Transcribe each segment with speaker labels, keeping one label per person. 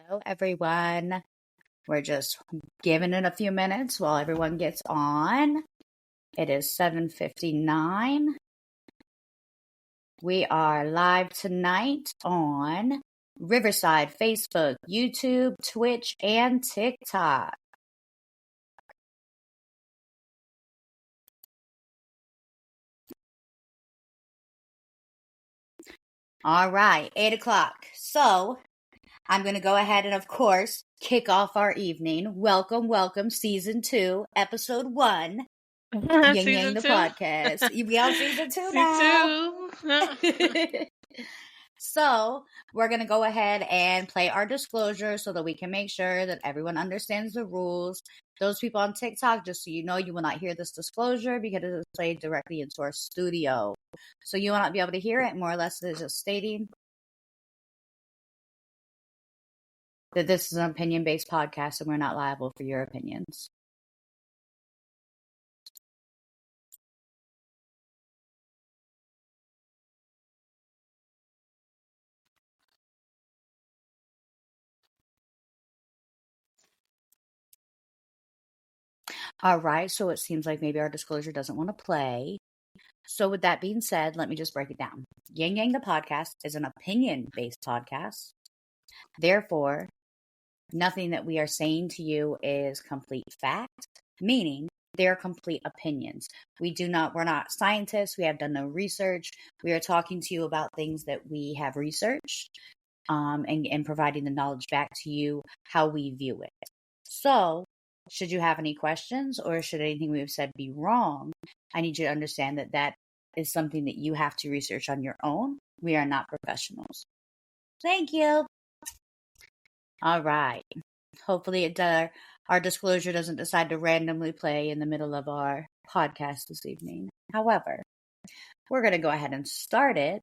Speaker 1: Hello, everyone. We're just giving it a few minutes while everyone gets on. It is 7:59. We are live tonight on Riverside, Facebook, YouTube, Twitch, and TikTok. All right, 8 o'clock. So I'm going to go ahead and, of course, kick off our evening. Welcome, Season 2, Episode 1. Yang Yang the podcast. We on Season 2 now. So we're going to go ahead and play our disclosure so that we can make sure that everyone understands the rules. Those people on TikTok, just so you know, you will not hear this disclosure because it is played directly into our studio. So you will not be able to hear it. More or less, it is just stating that this is an opinion-based podcast and we're not liable for your opinions. All right, so it seems like maybe our disclosure doesn't want to play. So with that being said, let me just break it down. Yang Yang the podcast is an opinion-based podcast. Therefore, nothing that we are saying to you is complete fact, meaning they're complete opinions. We're not scientists. We have done no research. We are talking to you about things that we have researched and providing the knowledge back to you how we view it. So, should you have any questions or should anything we've said be wrong, I need you to understand that that is something that you have to research on your own. We are not professionals. Thank you. All right. Hopefully our disclosure doesn't decide to randomly play in the middle of our podcast this evening. However, we're going to go ahead and start it.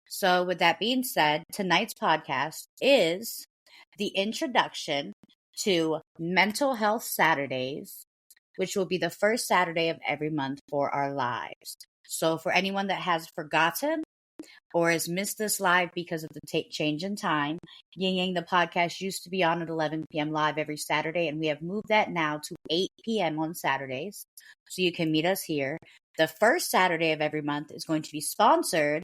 Speaker 1: So with that being said, tonight's podcast is the introduction to Mental Health Saturdays, which will be the first Saturday of every month for our lives. So for anyone that has forgotten or has missed this live because of the change in time, Yang Yang the podcast used to be on at 11 p.m. live every Saturday, and we have moved that now to 8 p.m. on Saturdays. So you can meet us here. The first Saturday of every month is going to be sponsored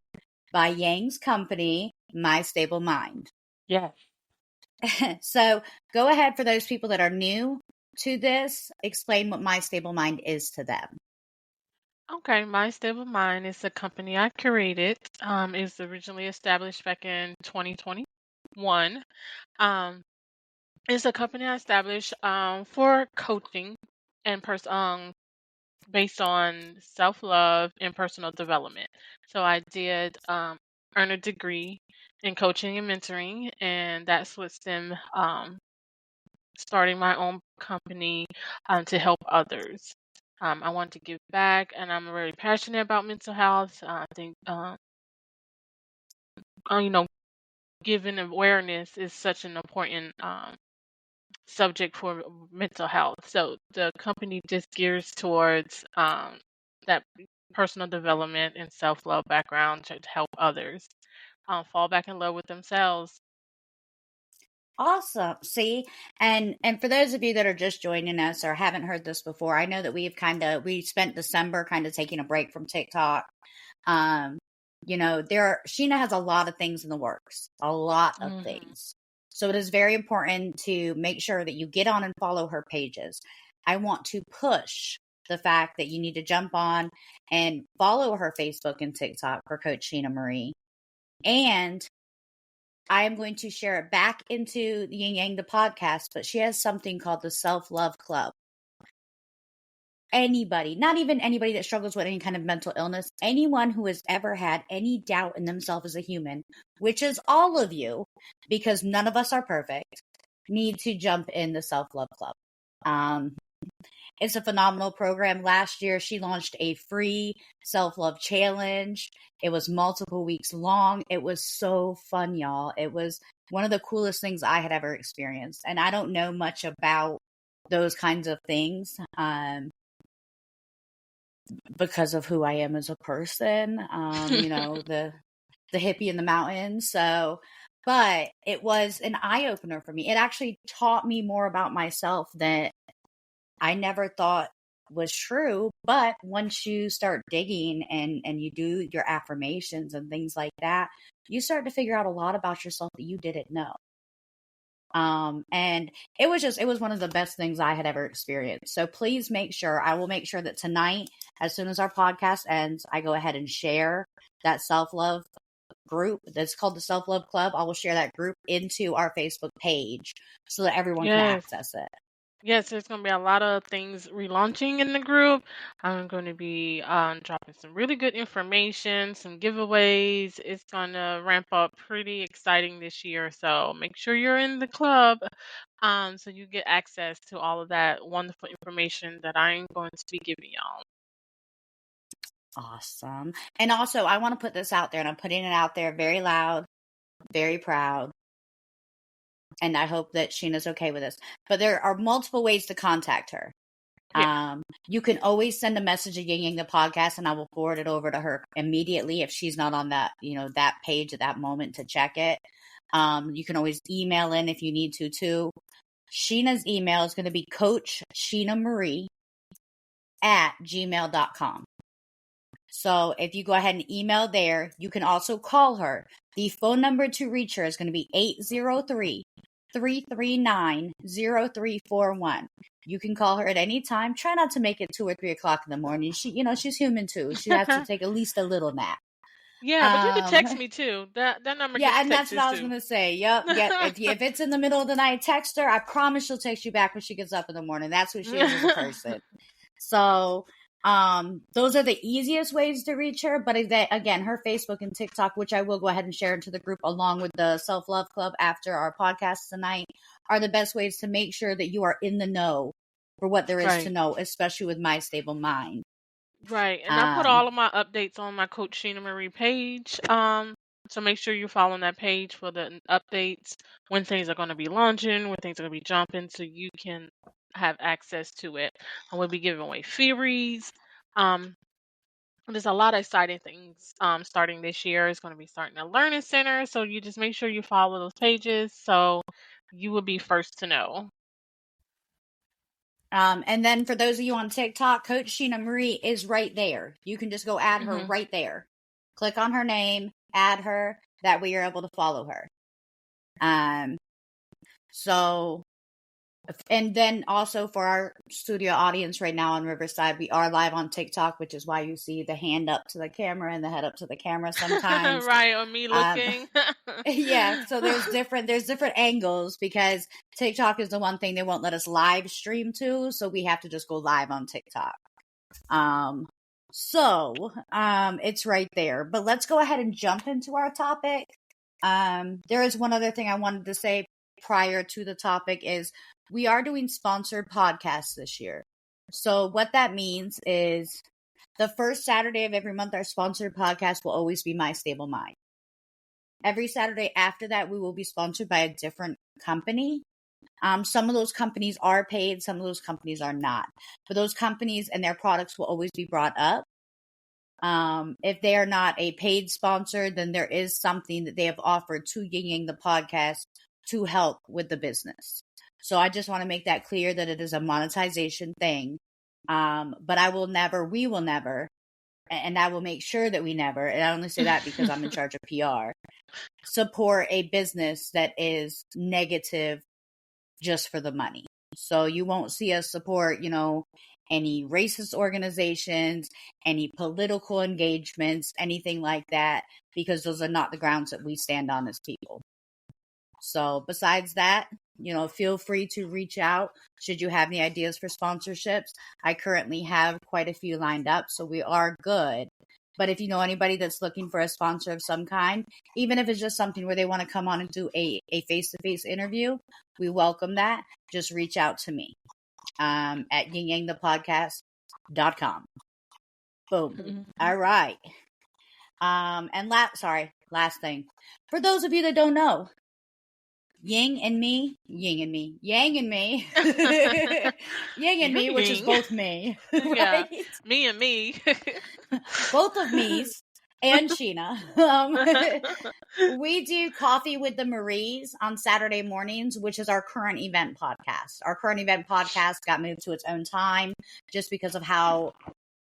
Speaker 1: by Yang's company, My Stable Mind.
Speaker 2: Yes.
Speaker 1: So go ahead, for those people that are new to this, explain what My Stable Mind is to them.
Speaker 2: Okay, My Stable Mind is a company I created. It's originally established back in 2021. It's a company I established for coaching and based on self-love and personal development. So I did earn a degree in coaching and mentoring, and that's what stemmed starting my own company to help others. I want to give back, and I'm very passionate about mental health. I think, giving awareness is such an important subject for mental health. So the company just gears towards that personal development and self-love background to help others fall back in love with themselves.
Speaker 1: Awesome. See, and for those of you that are just joining us or haven't heard this before, I know that we spent December kind of taking a break from TikTok. Sheena has a lot of things in the works, a lot of things. So it is very important to make sure that you get on and follow her pages. I want to push the fact that you need to jump on and follow her Facebook and TikTok for Coach Sheena Marie. And I am going to share it back into the Yang Yang the podcast, but she has something called the Self-Love Club. Anybody, not even anybody that struggles with any kind of mental illness, anyone who has ever had any doubt in themselves as a human, which is all of you, because none of us are perfect, need to jump in the Self-Love Club. It's a phenomenal program. Last year, she launched a free self-love challenge. It was multiple weeks long. It was so fun, y'all. It was one of the coolest things I had ever experienced. And I don't know much about those kinds of things because of who I am as a person, the hippie in the mountains. So but it was an eye-opener for me. It actually taught me more about myself that I never thought was true. But once you start digging and you do your affirmations and things like that, you start to figure out a lot about yourself that you didn't know. And it was one of the best things I had ever experienced. So please I will make sure that tonight, as soon as our podcast ends, I go ahead and share that self-love group that's called the Self-Love Club. I will share that group into our Facebook page so that everyone can
Speaker 2: Yes.
Speaker 1: access it.
Speaker 2: Yes, there's going to be a lot of things relaunching in the group. I'm going to be dropping some really good information, some giveaways. It's going to ramp up pretty exciting this year. So make sure you're in the club so you get access to all of that wonderful information that I'm going to be giving y'all.
Speaker 1: Awesome. And also, I want to put this out there, and I'm putting it out there very loud, very proud. And I hope that Sheena's okay with this. But there are multiple ways to contact her.
Speaker 2: Yeah.
Speaker 1: You can always send a message of Yin Yang the podcast, and I will forward it over to her immediately if she's not on that, that page at that moment to check it. You can always email in if you need to too. Sheena's email is going to be coachsheenamarie@gmail.com. So if you go ahead and email there, you can also call her. The phone number to reach her is going to be 803-339-0341. You can call her at any time. Try not to make it 2 or 3 o'clock in the morning. She's human too. She has to take at least a little nap.
Speaker 2: Yeah, but you can text me too. That number gets
Speaker 1: and that's
Speaker 2: texted
Speaker 1: what I was
Speaker 2: too.
Speaker 1: going to say. Yep. If it's in the middle of the night, text her. I promise she'll text you back when she gets up in the morning. That's what she is as a person. So those are the easiest ways to reach her. But again, her Facebook and TikTok, which I will go ahead and share into the group along with the Self-Love Club after our podcast tonight, are the best ways to make sure that you are in the know for what there is to know, especially with My Stable Mind.
Speaker 2: Right. And I put all of my updates on my Coach Sheena Marie page. So make sure you're following that page for the updates, when things are going to be launching, when things are going to be jumping, so you can have access to it. And we'll be giving away freebies. There's a lot of exciting things starting this year. It's going to be starting a learning center. So you just make sure you follow those pages so you will be first to know.
Speaker 1: And then for those of you on TikTok, Coach Sheena Marie is right there. You can just go add her right there. Click on her name, add her. That way you're able to follow her. So, and then also for our studio audience right now on Riverside, we are live on TikTok, which is why you see the hand up to the camera and the head up to the camera sometimes.
Speaker 2: Right, or me looking.
Speaker 1: Yeah, so there's different angles because TikTok is the one thing they won't let us live stream to, so we have to just go live on TikTok. So it's right there. But let's go ahead and jump into our topic. There is one other thing I wanted to say prior to the topic is we are doing sponsored podcasts this year. So what that means is the first Saturday of every month, our sponsored podcast will always be My Stable Mind. Every Saturday after that, we will be sponsored by a different company. Some of those companies are paid, some of those companies are not. But those companies and their products will always be brought up. If they are not a paid sponsor, then there is something that they have offered to Yin Yang the podcast to help with the business. So I just want to make that clear that it is a monetization thing. But we will never, and I will make sure that we never, and I only say that because I'm in charge of PR, support a business that is negative just for the money. So you won't see us support, any racist organizations, any political engagements, anything like that, because those are not the grounds that we stand on as people. So besides that, feel free to reach out should you have any ideas for sponsorships. I currently have quite a few lined up, so we are good. But if you know anybody that's looking for a sponsor of some kind, even if it's just something where they want to come on and do a face-to-face interview, we welcome that. Just reach out to me at yinyangthepodcast.com. Boom. Mm-hmm. All right. And last thing. For those of you that don't know, Yang and me, Yang and me, which is both me. Right?
Speaker 2: Yeah, me and me.
Speaker 1: Both of me's and Sheena. We do Coffee with the Maries on Saturday mornings, which is our current event podcast. Our current event podcast got moved to its own time just because of how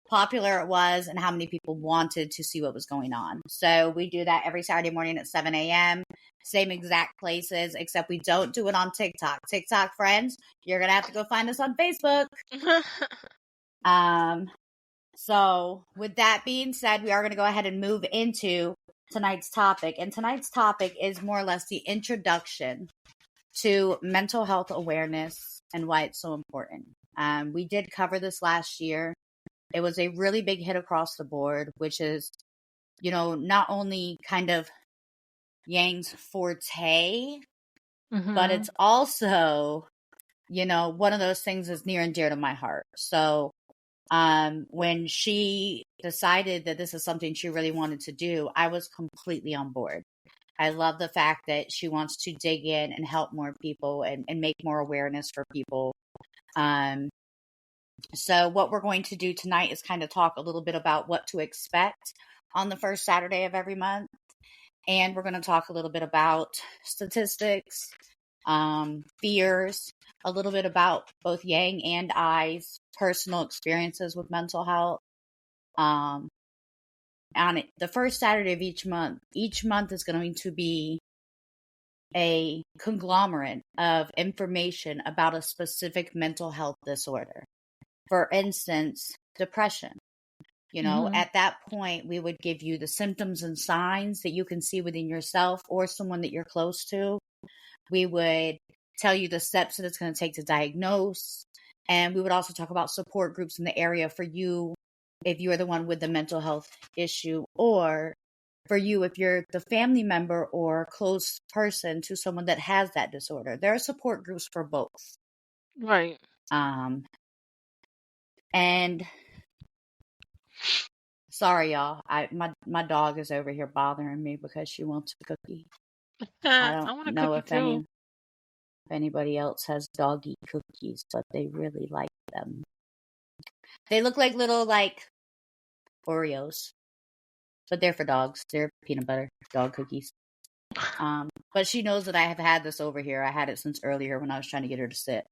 Speaker 1: popular it was and how many people wanted to see what was going on. So we do that every Saturday morning at 7 a.m. Same exact places, except we don't do it on TikTok. TikTok friends, you're going to have to go find us on Facebook. So with that being said, we are going to go ahead and move into tonight's topic. And tonight's topic is more or less the introduction to mental health awareness and why it's so important. We did cover this last year. It was a really big hit across the board, which is, not only kind of Yang's forte, but it's also, one of those things that's near and dear to my heart. So when she decided that this is something she really wanted to do, I was completely on board. I love the fact that she wants to dig in and help more people and make more awareness for people. So what we're going to do tonight is kind of talk a little bit about what to expect on the first Saturday of every month. And we're going to talk a little bit about statistics, fears, a little bit about both Yang and I's personal experiences with mental health. On the first Saturday of each month is going to be a conglomerate of information about a specific mental health disorder. For instance, depression. At that point, we would give you the symptoms and signs that you can see within yourself or someone that you're close to. We would tell you the steps that it's going to take to diagnose. And we would also talk about support groups in the area for you if you're the one with the mental health issue, or for you if you're the family member or close person to someone that has that disorder. There are support groups for both.
Speaker 2: Right.
Speaker 1: And sorry, y'all. My dog is over here bothering me because she wants a cookie. I don't know if anybody else has doggy cookies, but they really like them. They look like little Oreos, but they're for dogs. They're peanut butter dog cookies. But she knows that I have had this over here. I had it since earlier when I was trying to get her to sit.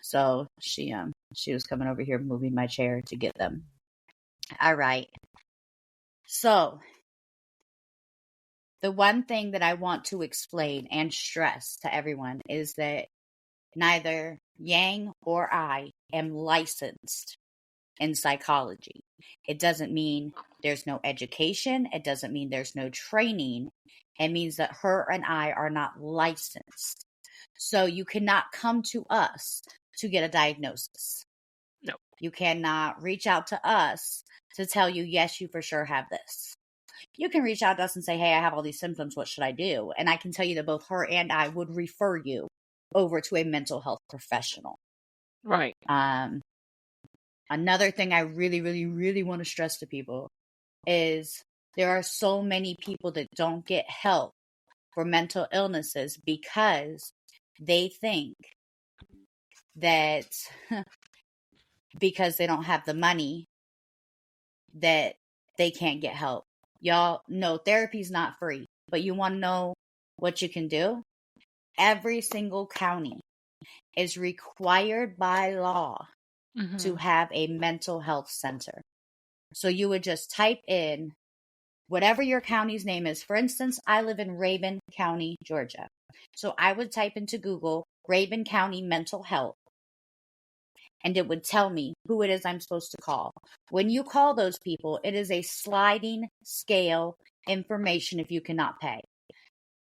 Speaker 1: So she was coming over here, moving my chair to get them. All right. So the one thing that I want to explain and stress to everyone is that neither Yang or I am licensed in psychology. It doesn't mean there's no education. It doesn't mean there's no training. It means that her and I are not licensed. So you cannot come to us to get a diagnosis.
Speaker 2: No.
Speaker 1: You cannot reach out to us to tell you, yes, you for sure have this. You can reach out to us and say, hey, I have all these symptoms. What should I do? And I can tell you that both her and I would refer you over to a mental health professional.
Speaker 2: Right.
Speaker 1: Another thing I really, really, really want to stress to people is there are so many people that don't get help for mental illnesses because they think that because they don't have the money that they can't get help. Y'all know therapy is not free, but you want to know what you can do? Every single county is required by law to have a mental health center. So you would just type in whatever your county's name is. For instance, I live in Rabun County, Georgia. So I would type into Google Rabun County Mental Health, and it would tell me who it is I'm supposed to call. When you call those people, it is a sliding scale information if you cannot pay.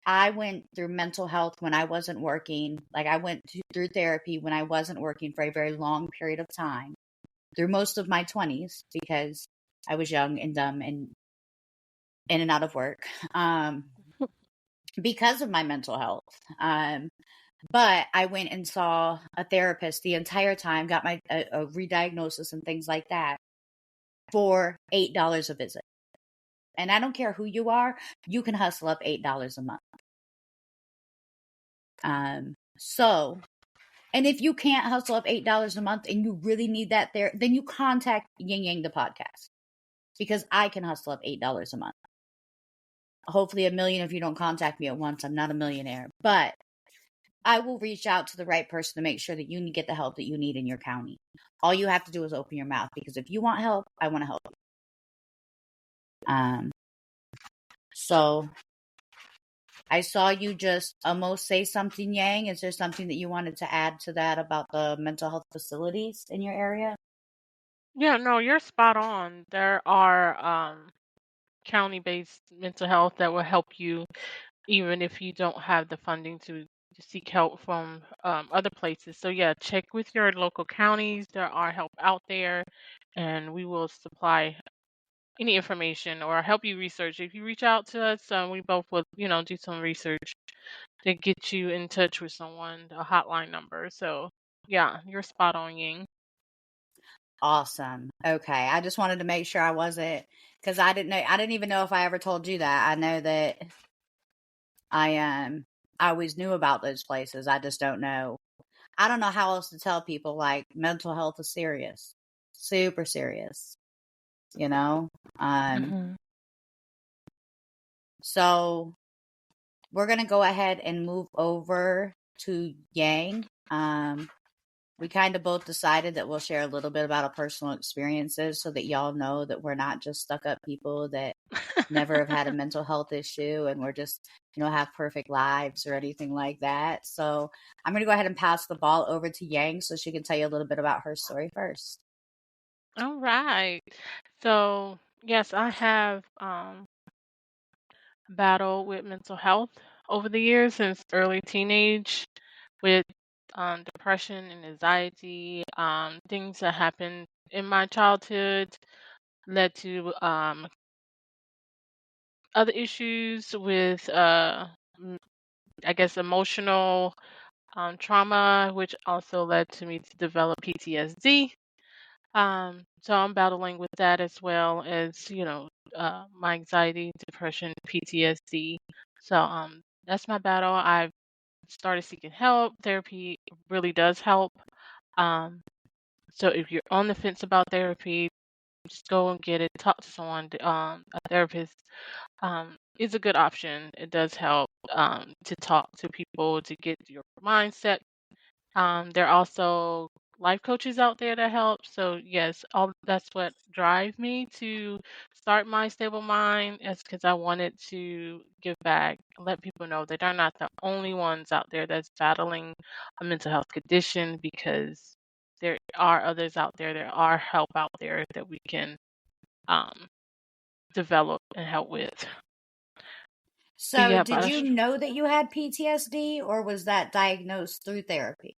Speaker 1: I went through mental health when I wasn't working. I went through therapy when I wasn't working for a very long period of time, through most of my 20s, because I was young and dumb and in and out of work because of my mental health. But I went and saw a therapist the entire time, got my a re-diagnosis and things like that for $8 a visit. And I don't care who you are, you can hustle up $8 a month. And if you can't hustle up $8 a month and you really need that there, then you contact Yin Yang the podcast, because I can hustle up $8 a month. hopefully a million if you don't contact me at once. I'm not a millionaire, but I will reach out to the right person to make sure that you get the help that you need in your county. All you have to do is open your mouth, because if you want help, I want to help you. So I saw you just almost say something, Yang. Is there something that you wanted to add to that about the mental health facilities in your area?
Speaker 2: Yeah, no, you're spot on. There are county-based mental health that will help you even if you don't have the funding to seek help from other places. So yeah, check with your local counties. There are help out there, and we will supply any information or help you research. If you reach out to us, we both will, do some research to get you in touch with someone, a hotline number. So yeah, you're spot on, Ying.
Speaker 1: Awesome. Okay. I just wanted to make sure I wasn't, because I didn't even know if I ever told you that. I know that I always knew about those places. I just don't know. I don't know how else to tell people, like, mental health is serious. Super serious. You know?
Speaker 2: Hmm.
Speaker 1: So we're gonna go ahead and move over to Yang. We kind of both decided that we'll share a little bit about our personal experiences so that y'all know that we're not just stuck up people that never have had a mental health issue and we're just, have perfect lives or anything like that. So I'm going to go ahead and pass the ball over to Yang so she can tell you a little bit about her story first.
Speaker 2: All right. So yes, I have battled with mental health over the years since early teenage with depression and anxiety. Things that happened in my childhood led to other issues with, I guess, emotional trauma, which also led to me to develop PTSD. So I'm battling with that as well as, my anxiety, depression, PTSD. So that's my battle. I've started seeking help. Therapy really does help. Um, so if you're on the fence about therapy, just go and get it. Talk to someone. A therapist is a good option. It does help to talk to people to get your mindset. There are also life coaches out there that help. So yes, all that's what drive me to start my stable mind is because I wanted to give back, let people know that they're not the only ones out there that's battling a mental health condition, because there are others out there. There are help out there that we can um, develop and help with. But
Speaker 1: So,
Speaker 2: yeah,
Speaker 1: did you know that you had PTSD, or was that diagnosed through therapy?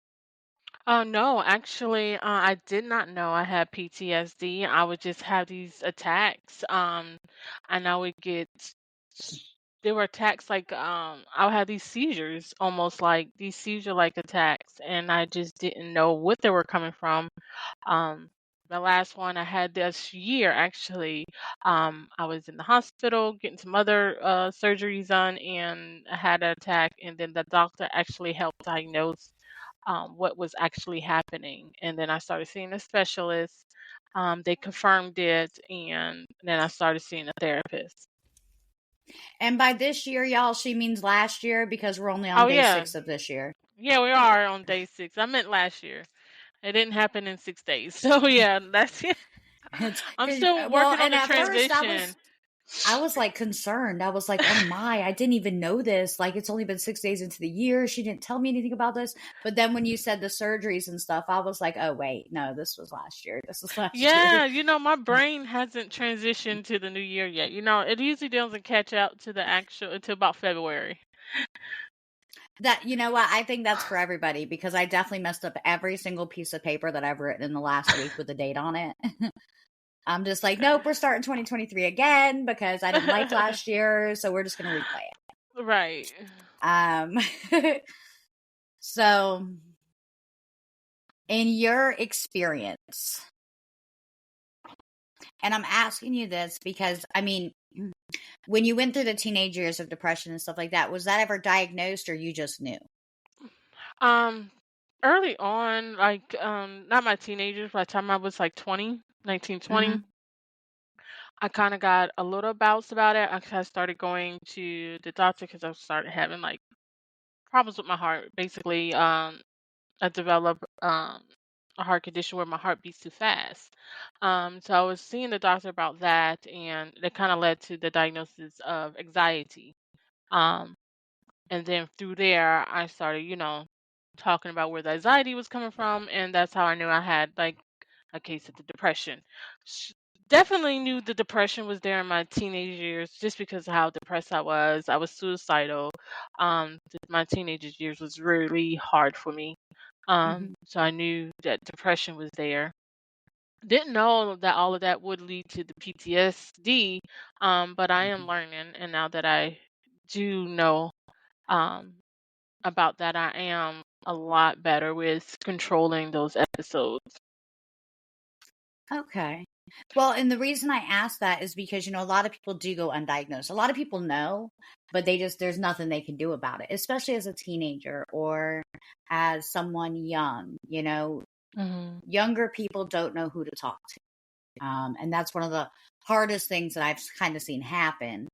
Speaker 2: oh no, actually, I did not know I had PTSD. I would just have these attacks, and I would get. There were attacks like I would have these seizures, almost like these seizure-like attacks, and I just didn't know what they were coming from. Um, the last one I had this year, actually, I was in the hospital getting some other surgeries done, and I had an attack, and then the doctor actually helped diagnose what was actually happening. And then I started seeing a specialist. They confirmed it, and then I started seeing a therapist.
Speaker 1: And by this year, y'all, she means last year, because we're only on
Speaker 2: Oh
Speaker 1: day
Speaker 2: yeah,
Speaker 1: 6 of this year.
Speaker 2: yeah, we are on day 6. I meant last year. It didn't happen in 6 days. So yeah, that's it.
Speaker 1: It's
Speaker 2: I'm
Speaker 1: 'cause,
Speaker 2: still
Speaker 1: well,
Speaker 2: working on
Speaker 1: and
Speaker 2: the
Speaker 1: at first
Speaker 2: transition.
Speaker 1: I was like concerned. I was like, oh my, I didn't even know this. Like, it's only been 6 days into the year. She didn't tell me anything about this. But then when you said the surgeries and stuff, I was like, oh wait, no, this was last year. This was last year.
Speaker 2: Yeah, my brain hasn't transitioned to the new year yet. It usually doesn't catch up to the actual until about February.
Speaker 1: That, you know what? I think that's for everybody, because I definitely messed up every single piece of paper that I've written in the last week with a date on it. I'm just like, nope, we're starting 2023 again because I didn't like last year. So we're just going to replay
Speaker 2: Right.
Speaker 1: it. So in your experience, and I'm asking you this because, I mean, when you went through the teenage years of depression and stuff like that, was that ever diagnosed, or you just knew?
Speaker 2: Um, Early on, like not my teenagers, by the time I was like 20, 19, 20,
Speaker 1: Mm-hmm.
Speaker 2: I kind of got a little bouts about it. I started going to the doctor because I started having like problems with my heart. Basically, I developed a heart condition where my heart beats too fast. So I was seeing the doctor about that, and that kind of led to the diagnosis of anxiety. Um, and then through there, I started, talking about where the anxiety was coming from, and that's how I knew I had like a case of the depression. Sh- Definitely knew the depression was there in my teenage years just because of how depressed I was. I was suicidal. My teenage years was really hard for me.
Speaker 1: Hmm.
Speaker 2: So I knew that depression was there. Didn't know that all of that would lead to the PTSD, but I am learning, and now that I do know um, about that, I am a lot better with controlling those episodes.
Speaker 1: Okay. Well, and the reason I ask that is because, a lot of people do go undiagnosed. A lot of people know, but there's nothing they can do about it, especially as a teenager or as someone young.
Speaker 2: Hmm.
Speaker 1: Younger people don't know who to talk to. And that's one of the hardest things that I've kind of seen happen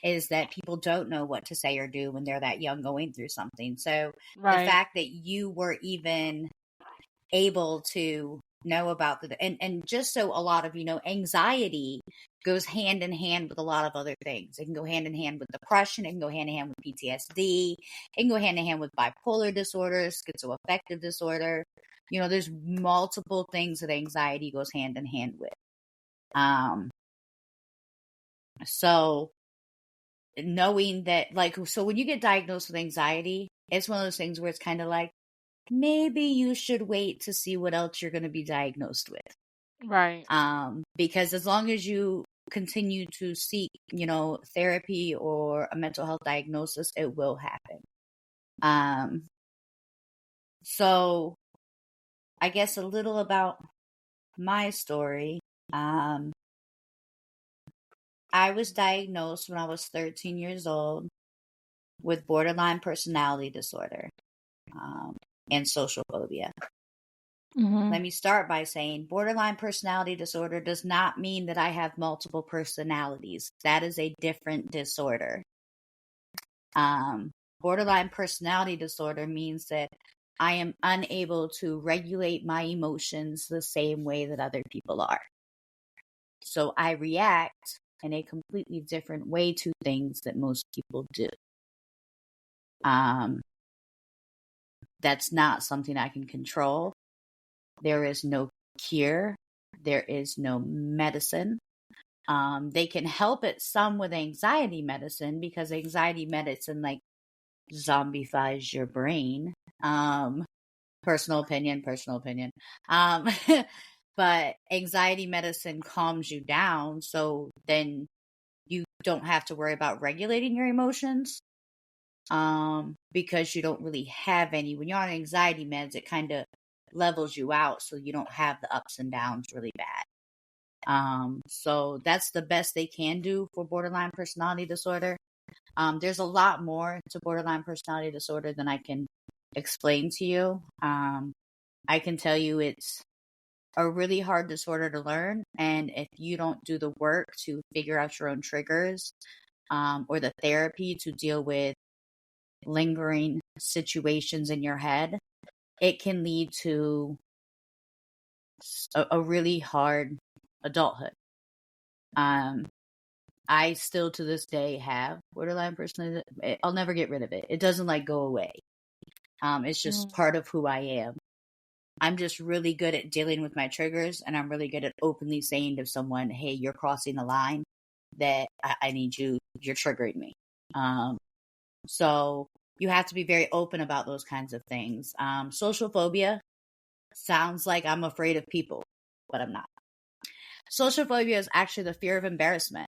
Speaker 1: is that people don't know what to say or do when they're that young going through something. So the
Speaker 2: Right,
Speaker 1: fact that you were even able to know about and just so a lot of anxiety goes hand in hand with a lot of other things. It can go hand in hand with depression, it can go hand in hand with PTSD, it can go hand in hand with bipolar disorder, schizoaffective disorder. There's multiple things that anxiety goes hand in hand with. um so knowing that, so when you get diagnosed with anxiety, it's one of those things where it's kind of like, maybe you should wait to see what else you're going to be diagnosed with.
Speaker 2: right.
Speaker 1: Because as long as you continue to seek, therapy or a mental health diagnosis, it will happen. Um, so I guess a little about my story. Um, I was diagnosed when I was 13 years old with borderline personality disorder, and social phobia.
Speaker 2: Hmm.
Speaker 1: Let me start by saying borderline personality disorder does not mean that I have multiple personalities. That is a different disorder. Borderline personality disorder means that I am unable to regulate my emotions the same way that other people are. So I react in a completely different way to things that most people do. Um, that's not something I can control. There is no cure. There is no medicine. They can help it some with anxiety medicine because anxiety medicine like zombifies your brain. Personal opinion, personal opinion. Um, but anxiety medicine calms you down. So then you don't have to worry about regulating your emotions. Because you don't really have any. When you're on anxiety meds, it kind of levels you out so you don't have the ups and downs really bad. So that's the best they can do for borderline personality disorder. There's a lot more to borderline personality disorder than I can explain to you. I can tell you it's a really hard disorder to learn. And if you don't do the work to figure out your own triggers, or the therapy to deal with lingering situations in your head, it can lead to a really hard adulthood. Um, I still to this day have borderline personality. I'll never get rid of it. It doesn't go away. It's just
Speaker 2: Hmm.
Speaker 1: part of who I am. I'm just really good at dealing with my triggers, and I'm really good at openly saying to someone, "Hey, you're crossing the line. That I need you. You're triggering me." Um, so you have to be very open about those kinds of things. Social phobia sounds like I'm afraid of people, but I'm not. Social phobia is actually the fear of embarrassment.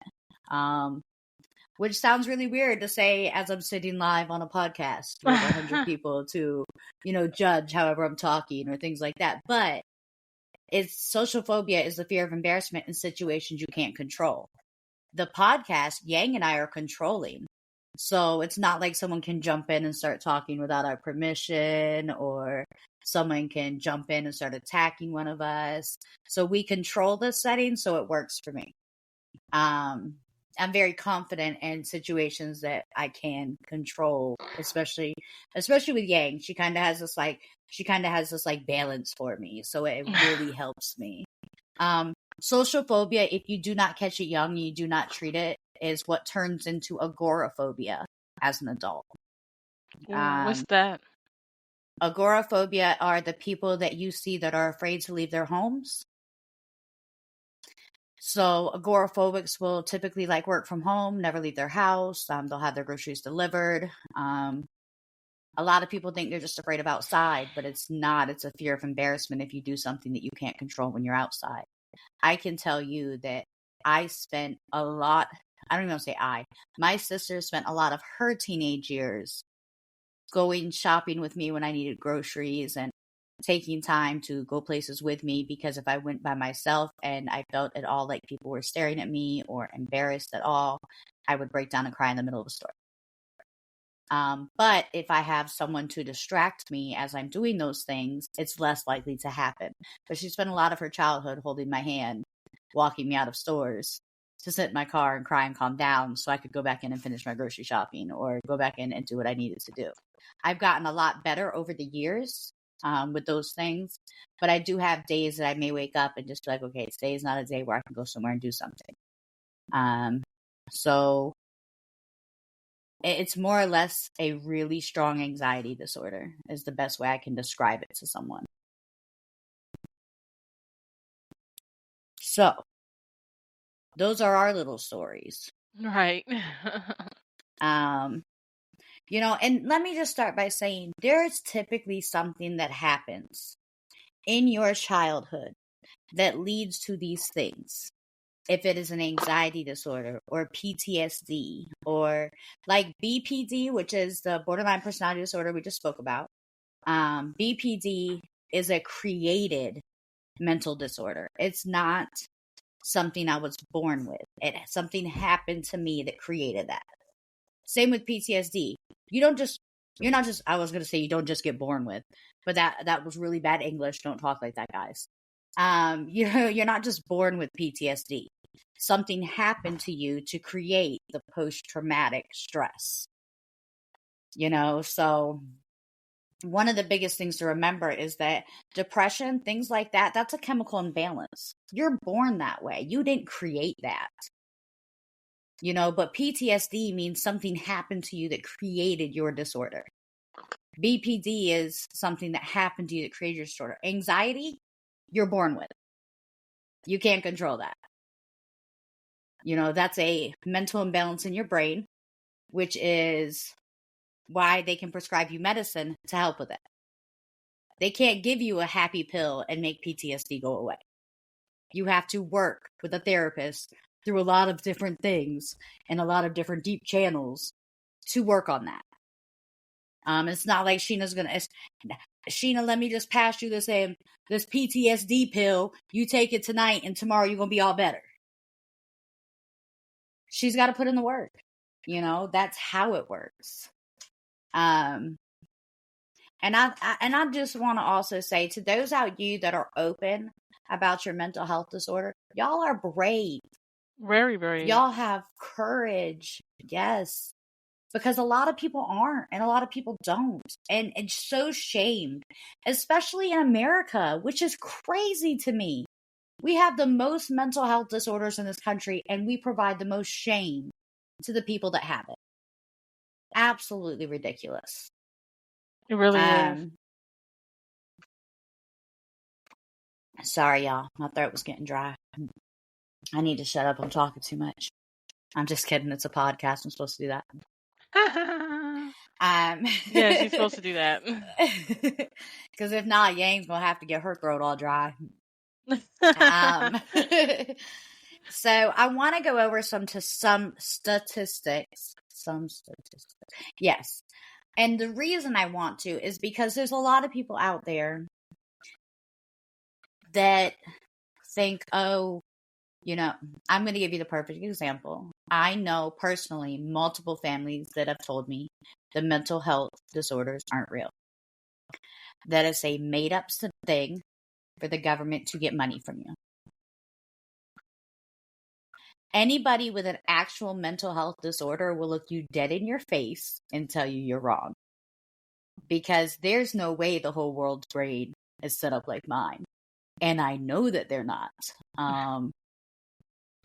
Speaker 1: Um, which sounds really weird to say as I'm sitting live on a podcast with 100 people to, judge however I'm talking or things like that. But it's social phobia is the fear of embarrassment in situations you can't control. The podcast, Yang and I are controlling. So it's not like someone can jump in and start talking without our permission, or someone can jump in and start attacking one of us. So we control the setting so it works for me. I'm very confident in situations that I can control, especially with Yang. She kind of has this like balance for me, so it really helps me. Social phobia, if you do not catch it young, you do not treat it, is what turns into agoraphobia as an adult.
Speaker 2: What's that?
Speaker 1: Agoraphobia are the people that you see that are afraid to leave their homes. So agoraphobics will typically like work from home, never leave their house. They'll have their groceries delivered. A lot of people think they're just afraid of outside, but it's not. It's a fear of embarrassment if you do something that you can't control when you're outside. I can tell you that I spent a lot, I don't even say my sister spent a lot of her teenage years going shopping with me when I needed groceries and taking time to go places with me, because if I went by myself and I felt at all like people were staring at me or embarrassed at all, I would break down and cry in the middle of a store. But if I have someone to distract me as I'm doing those things, it's less likely to happen. But she spent a lot of her childhood holding my hand, walking me out of stores to sit in my car and cry and calm down so I could go back in and finish my grocery shopping or go back in and do what I needed to do. I've gotten a lot better over the years with those things, but I do have days that I may wake up and just be like, okay, today is not a day where I can go somewhere and do something. So it's more or less a really strong anxiety disorder is the best way I can describe it to someone. So those are our little stories.
Speaker 2: Right.
Speaker 1: And let me just start by saying there's typically something that happens in your childhood that leads to these things. If it is an anxiety disorder or PTSD or like BPD, which is the borderline personality disorder we just spoke about. BPD is a created mental disorder. It's not something I was born with. Something happened to me that created that. Same with PTSD. You don't just get born with, but that was really bad English. Don't talk like that, guys. You're not just born with PTSD. Something happened to you to create the post-traumatic stress. So one of the biggest things to remember is that depression, things like that, that's a chemical imbalance. You're born that way. You didn't create that. But PTSD means something happened to you that created your disorder. BPD is something that happened to you that created your disorder. Anxiety, you're born with. You can't control that. That's a mental imbalance in your brain, which is why they can prescribe you medicine to help with it. They can't give you a happy pill and make PTSD go away. You have to work with a therapist through a lot of different things and a lot of different deep channels to work on that. It's not like Sheena's Sheena, let me just pass you this PTSD pill. You take it tonight and tomorrow you're going to be all better. She's got to put in the work. That's how it works. And I just want to also say to those out you that are open about your mental health disorder, y'all are brave.
Speaker 2: Very, very.
Speaker 1: Y'all have courage. Yes. Because a lot of people aren't and a lot of people don't. And it's so shamed, especially in America, which is crazy to me. We have the most mental health disorders in this country and we provide the most shame to the people that have it. Absolutely ridiculous.
Speaker 2: It really is.
Speaker 1: Sorry, y'all. My throat was getting dry. I need to shut up. I'm talking too much. I'm just kidding. It's a podcast. I'm supposed to do that.
Speaker 2: Yeah, she's supposed to do that.
Speaker 1: Because if not, Yang's going to have to get her throat all dry. So I want to go over some statistics. Yes. And the reason I want to is because there's a lot of people out there that think, oh, I'm going to give you the perfect example. I know personally multiple families that have told me the mental health disorders aren't real. That is a made up thing for the government to get money from you. Anybody with an actual mental health disorder will look you dead in your face and tell you you're wrong. Because there's no way the whole world's brain is set up like mine. And I know that they're not. And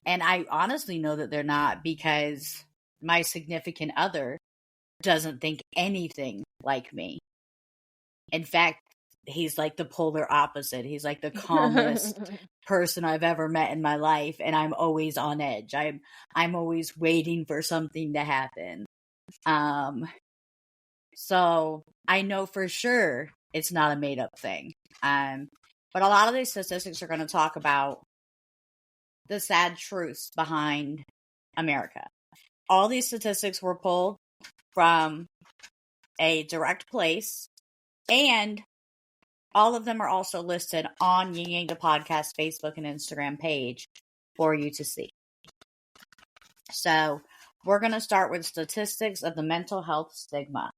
Speaker 1: I honestly know that they're not because my significant other doesn't think anything like me. In fact, he's like the polar opposite. He's like the calmest person I've ever met in my life, and I'm always on edge. I'm always waiting for something to happen. So I know for sure it's not a made up thing. But a lot of these statistics are going to talk about the sad truths behind America. All these statistics were pulled from a direct place, and all of them are also listed on Yin Yang the Podcast Facebook and Instagram page for you to see. So we're going to start with statistics of the mental health stigma.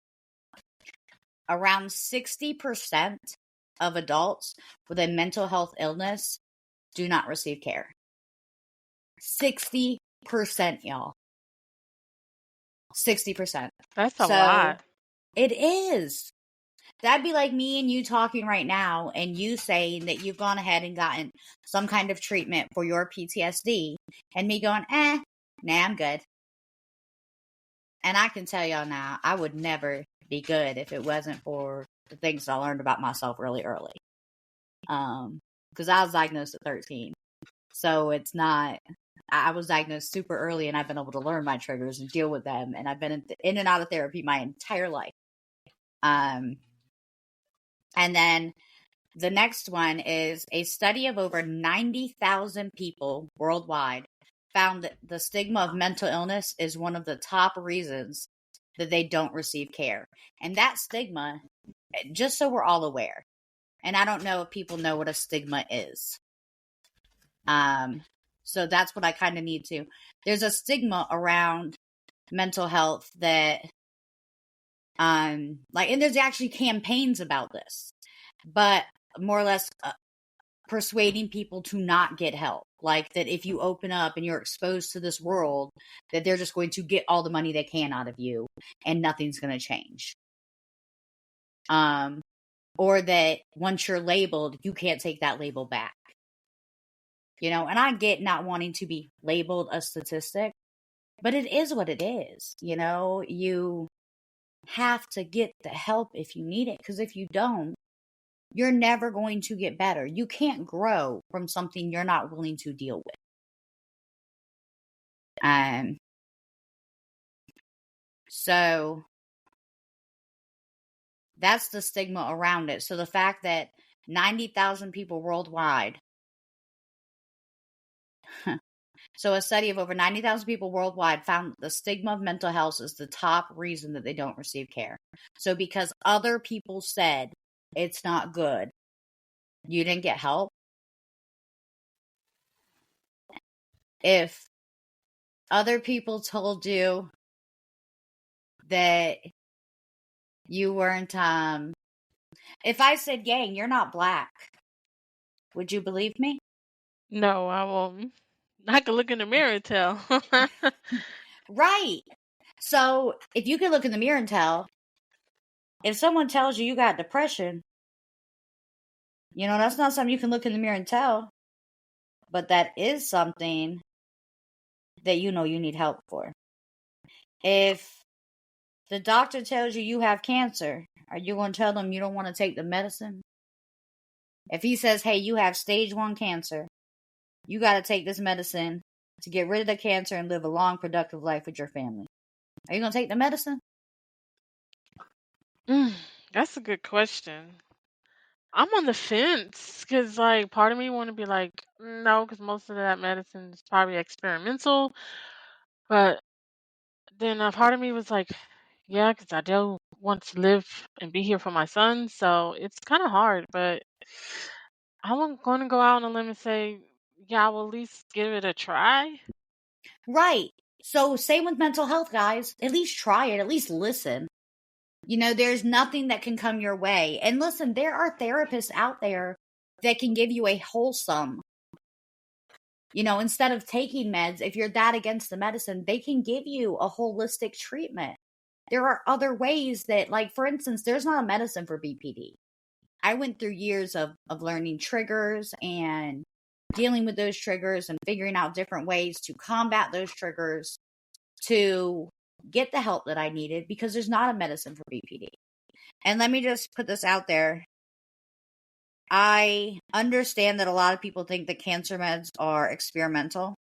Speaker 1: Around 60% of adults with a mental health illness do not receive care. 60%, y'all. 60%.
Speaker 2: That's a lot.
Speaker 1: It is. That'd be like me and you talking right now and you saying that you've gone ahead and gotten some kind of treatment for your PTSD and me going, nah, I'm good. And I can tell y'all now, I would never be good if it wasn't for the things I learned about myself really early. Because I was diagnosed at 13. So it's not, I was diagnosed super early and I've been able to learn my triggers and deal with them. And I've been in and out of therapy my entire life. And then the next one is a study of over 90,000 people worldwide found that the stigma of mental illness is one of the top reasons that they don't receive care. And that stigma, just so we're all aware, and I don't know if people know what a stigma is. So that's what I kind of need to. There's a stigma around mental health that, and there's actually campaigns about this, but more or less persuading people to not get help. Like that if you open up and you're exposed to this world, that they're just going to get all the money they can out of you and nothing's going to change. Or that once you're labeled, you can't take that label back. And I get not wanting to be labeled a statistic, but it is what it is. You have to get the help if you need it, because if you don't, you're never going to get better. You can't grow from something you're not willing to deal with. So that's the stigma around it. So the fact that 90,000 people worldwide, so a study of over 90,000 people worldwide found the stigma of mental health is the top reason that they don't receive care. So because other people said it's not good, you didn't get help. If other people told you that you weren't, if I said, Yang, you're not black, would you believe me?
Speaker 2: No, I won't. I can look in the mirror and tell.
Speaker 1: Right. So if you can look in the mirror and tell, if someone tells you got depression, that's not something you can look in the mirror and tell, but that is something that you need help for. If the doctor tells you have cancer, are you going to tell them you don't want to take the medicine? If he says, hey, you have stage 1 cancer, you got to take this medicine to get rid of the cancer and live a long, productive life with your family, are you going to take the medicine?
Speaker 2: That's a good question. I'm on the fence because, part of me want to be like, no, because most of that medicine is probably experimental. But then a part of me was like, yeah, because I do want to live and be here for my son. So it's kind of hard, but I'm going to go out on a limb and say, yeah, I will at least give it a try.
Speaker 1: Right. So same with mental health, guys. At least try it. At least listen. There's nothing that can come your way. And listen, there are therapists out there that can give you a wholesome instead of taking meds, if you're that against the medicine, they can give you a holistic treatment. There are other ways that, like, for instance, there's not a medicine for BPD. I went through years of learning triggers and dealing with those triggers and figuring out different ways to combat those triggers to get the help that I needed, because there's not a medicine for BPD. And let me just put this out there. I understand that a lot of people think that cancer meds are experimental,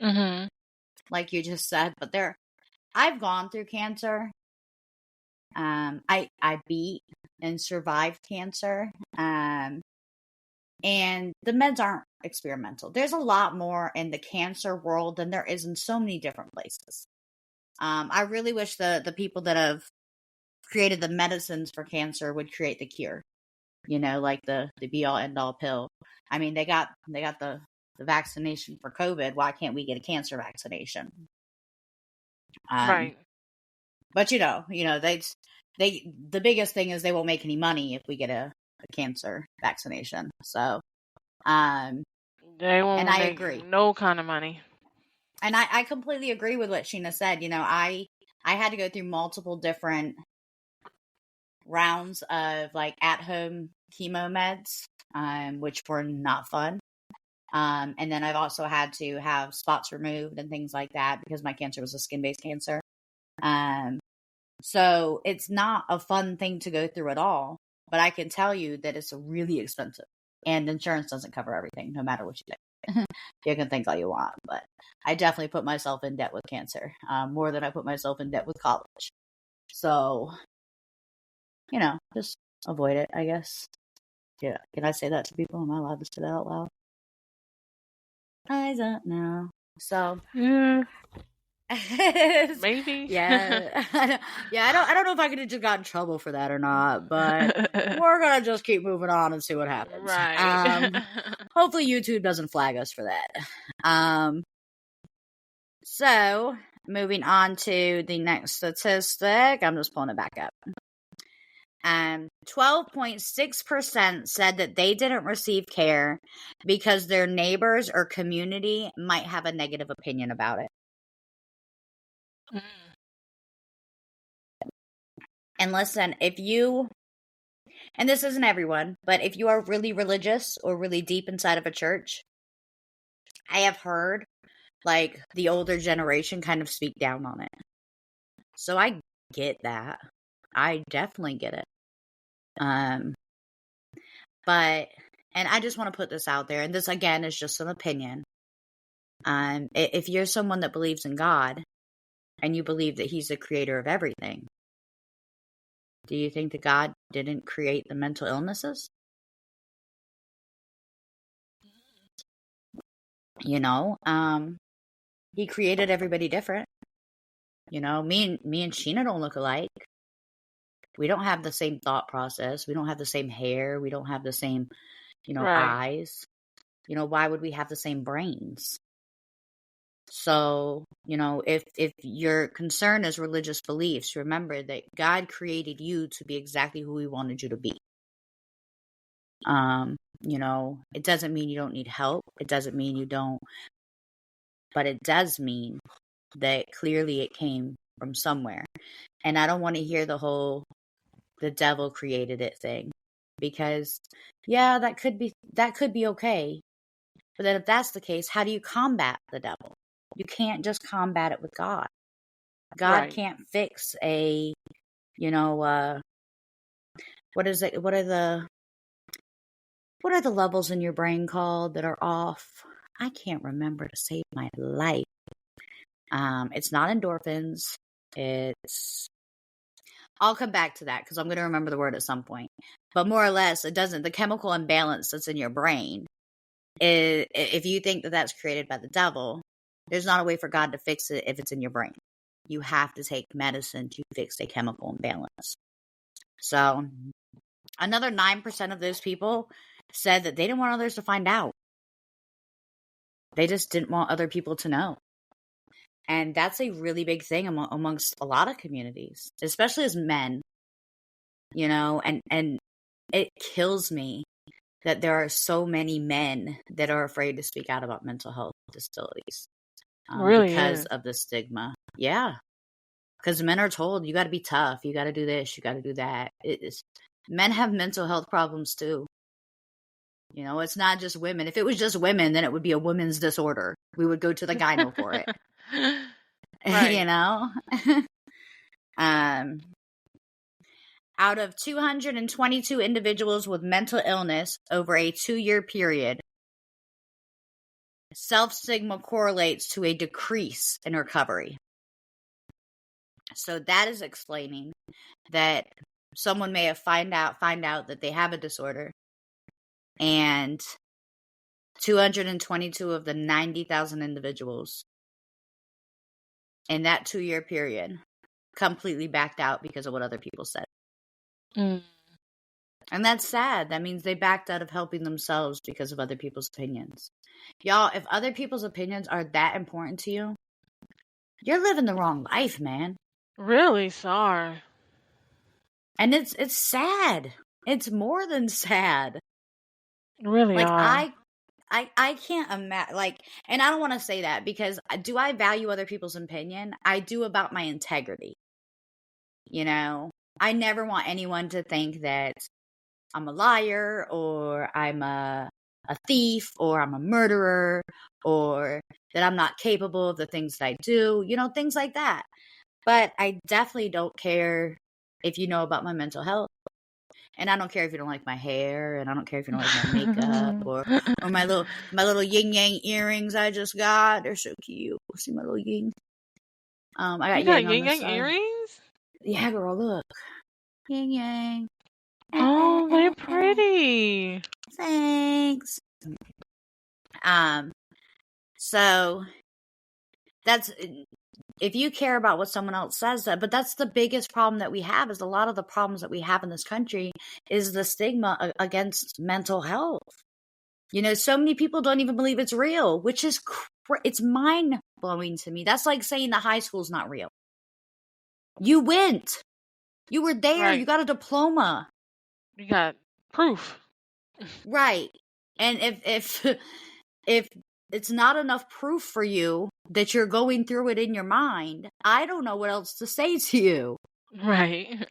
Speaker 1: like you just said, but I've gone through cancer. I beat and survived cancer. And the meds aren't experimental. There's a lot more in the cancer world than there is in so many different places. I really wish the people that have created the medicines for cancer would create the cure. Like the be all end all pill. I mean, they got the vaccination for COVID. Why can't we get a cancer vaccination?
Speaker 2: Right.
Speaker 1: But the biggest thing is they won't make any money if we get a cancer vaccination. So,
Speaker 2: they won't
Speaker 1: and I
Speaker 2: make
Speaker 1: agree.
Speaker 2: No kind of money.
Speaker 1: And I completely agree with what Sheena said. I had to go through multiple different rounds of like at-home chemo meds, which were not fun. And then I've also had to have spots removed and things like that because my cancer was a skin-based cancer. So it's not a fun thing to go through at all, but I can tell you that it's really expensive, and insurance doesn't cover everything, no matter what you think. You can think all you want, but I definitely put myself in debt with cancer, more than I put myself in debt with college. So, just avoid it, I guess. Yeah. Can I say that to people? Am I allowed to say that out loud? I don't know. So,
Speaker 2: Yeah. Maybe.
Speaker 1: Yeah. I don't know if I could have just got in trouble for that or not, but we're gonna just keep moving on and see what happens.
Speaker 2: Right.
Speaker 1: Hopefully YouTube doesn't flag us for that. So moving on to the next statistic, I'm just pulling it back up. 12.6% said that they didn't receive care because their neighbors or community might have a negative opinion about it. And listen, and this isn't everyone, but if you are really religious or really deep inside of a church, I have heard like the older generation kind of speak down on it. So I get that. I definitely get it. But, and I just want to put this out there, and this again is just an opinion. If you're someone that believes in God and you believe that He's the creator of everything, do you think that God didn't create the mental illnesses? He created everybody different. Me and Sheena don't look alike. We don't have the same thought process. We don't have the same hair. We don't have the same,
Speaker 2: Right.
Speaker 1: eyes. Why would we have the same brains? So, if your concern is religious beliefs, remember that God created you to be exactly who He wanted you to be. It doesn't mean you don't need help. It doesn't mean you don't, but it does mean that clearly it came from somewhere. And I don't want to hear the devil created it thing, because that could be okay. But then if that's the case, how do you combat the devil? You can't just combat it with God. God can't fix what is it? What are the levels in your brain called that are off? I can't remember to save my life. It's not endorphins. I'll come back to that because I'm going to remember the word at some point. But more or less, the chemical imbalance that's in your brain, if you think that that's created by the devil, there's not a way for God to fix it if it's in your brain. You have to take medicine to fix a chemical imbalance. So another 9% of those people said that they didn't want others to find out. They just didn't want other people to know. And that's a really big thing amongst a lot of communities, especially as men, and it kills me that there are so many men that are afraid to speak out about mental health. disabilities
Speaker 2: Really
Speaker 1: because
Speaker 2: is.
Speaker 1: of the stigma. Yeah. Because men are told, you got to be tough. You got to do this. You got to do that. Men have mental health problems too. You know, it's not just women. If it was just women, then it would be a women's disorder. We would go to the gyno for it. You
Speaker 2: Right.
Speaker 1: know? um, Out of 222 individuals with mental illness over a 2-year period, self-stigma correlates to a decrease in recovery. So that is explaining that someone may have find out that they have a disorder, and 222 of the 90,000 individuals in that 2-year period completely backed out because of what other people said.
Speaker 2: Mm.
Speaker 1: And that's sad. That means they backed out of helping themselves because of other people's opinions. Y'all, if other people's opinions are that important to you, you're living the wrong life, man.
Speaker 2: Really sorry.
Speaker 1: And it's sad. It's more than sad.
Speaker 2: Really
Speaker 1: Like
Speaker 2: are.
Speaker 1: I can't imagine, like, and I don't want to say that because do I value other people's opinion? I do, about my integrity. You know, I never want anyone to think that I'm a liar, or I'm a thief, or I'm a murderer, or that I'm not capable of the things that I do, you know, things like that. But I definitely don't care if you know about my mental health. And I don't care if you don't like my hair, and I don't care if you don't like my makeup, or my little yin yang earrings I just got. They're so cute. See my little yin. I
Speaker 2: You
Speaker 1: got
Speaker 2: got
Speaker 1: yang on
Speaker 2: yin
Speaker 1: this
Speaker 2: yang
Speaker 1: side.
Speaker 2: earrings?
Speaker 1: Yeah, girl, look. Yin yang.
Speaker 2: Oh, they're pretty.
Speaker 1: Thanks. So that's, if you care about what someone else says, but that's the biggest problem that we have, is a lot of the problems that we have in this country is the stigma against mental health. You know, so many people don't even believe it's real, which is, it's mind blowing to me. That's like saying the high school's not real. You went, you were there,
Speaker 2: Right.
Speaker 1: you got a diploma.
Speaker 2: You got proof.
Speaker 1: Right. And if it's not enough proof for you that you're going through it in your mind, I don't know what else to say to you.
Speaker 2: Right.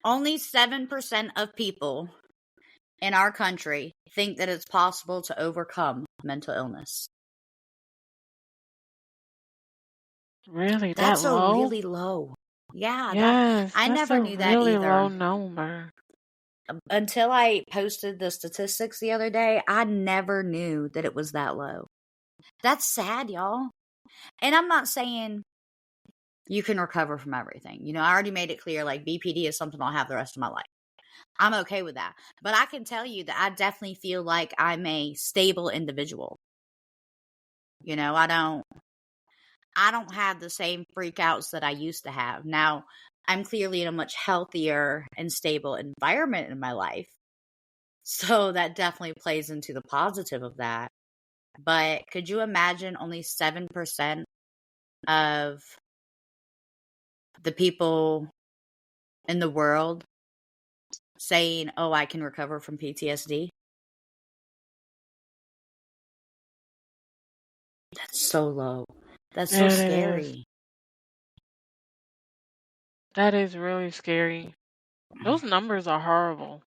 Speaker 1: Only 7% of people in our country think that it's possible to overcome mental illness.
Speaker 2: Really, that
Speaker 1: That's a
Speaker 2: low?
Speaker 1: really low. Yeah,
Speaker 2: Yes,
Speaker 1: I
Speaker 2: that's
Speaker 1: never
Speaker 2: a
Speaker 1: knew that
Speaker 2: really low
Speaker 1: either.
Speaker 2: number.
Speaker 1: Until I posted the statistics the other day, I never knew that it was that low. That's sad, y'all. And I'm not saying you can recover from everything. You know, I already made it clear, like, BPD is something I'll have the rest of my life. I'm okay with that. But I can tell you that I definitely feel like I'm a stable individual. You know, I don't have the same freakouts that I used to have. Now, I'm clearly in a much healthier and stable environment in my life. So that definitely plays into the positive of that. But could you imagine only 7% of the people in the world saying, oh, I can recover from PTSD? That's so low. That's so
Speaker 2: Yeah, it is.
Speaker 1: scary.
Speaker 2: That is really scary. Those numbers are horrible.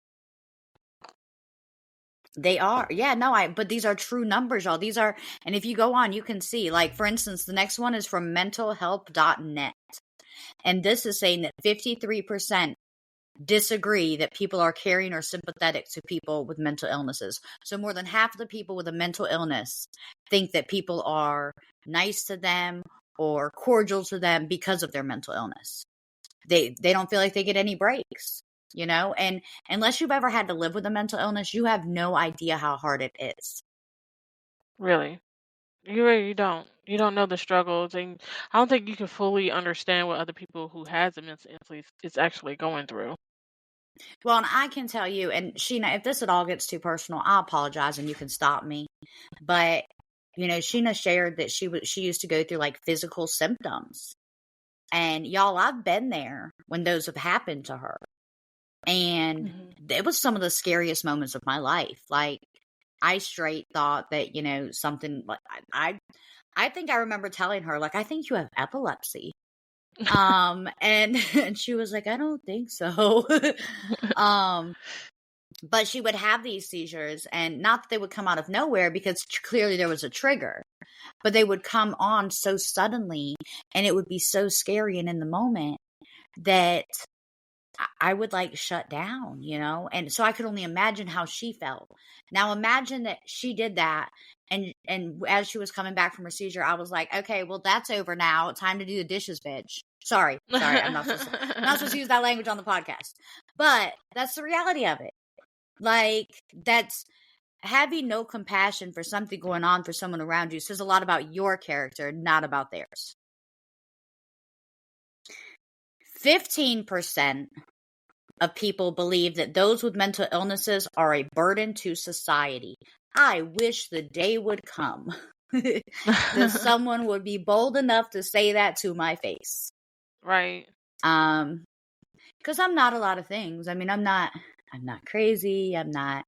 Speaker 1: They are. Yeah, no, but these are true numbers, y'all. These are, and if you go on, you can see, like, for instance, the next one is from mentalhelp.net. And this is saying that 53% disagree that people are caring or sympathetic to people with mental illnesses. So more than half of the people with a mental illness think that people are nice to them or cordial to them because of their mental illness. They don't feel like they get any breaks, you know? And unless you've ever had to live with a mental illness, you have no idea how hard it is.
Speaker 2: Really. You really don't. You don't know the struggles, and I don't think you can fully understand what other people who has a mental illness is actually going through.
Speaker 1: Well, and I can tell you, and Sheena, if this at all gets too personal, I apologize and you can stop me. But, you know, Sheena shared that she used to go through like physical symptoms. And y'all, I've been there when those have happened to her. And it was some of the scariest moments of my life. Like, I straight thought that, something like I think I remember telling her, like, I think you have epilepsy. And, and she was like, I don't think so. But she would have these seizures, and not that they would come out of nowhere, because clearly there was a trigger, but they would come on so suddenly, and it would be so scary. And in the moment that I would like shut down, and so I could only imagine how she felt. Now imagine that she did that, and as she was coming back from her seizure, I was like, okay, well, that's over now. Time to do the dishes, bitch. Sorry, I'm not supposed to use that language on the podcast, but that's the reality of it. Like, that's having no compassion for something going on for someone around you says a lot about your character, not about theirs. 15% of people believe that those with mental illnesses are a burden to society. I wish the day would come that someone would be bold enough to say that to my face.
Speaker 2: Right.
Speaker 1: Because I'm not a lot of things. I mean, I'm not crazy. I'm not,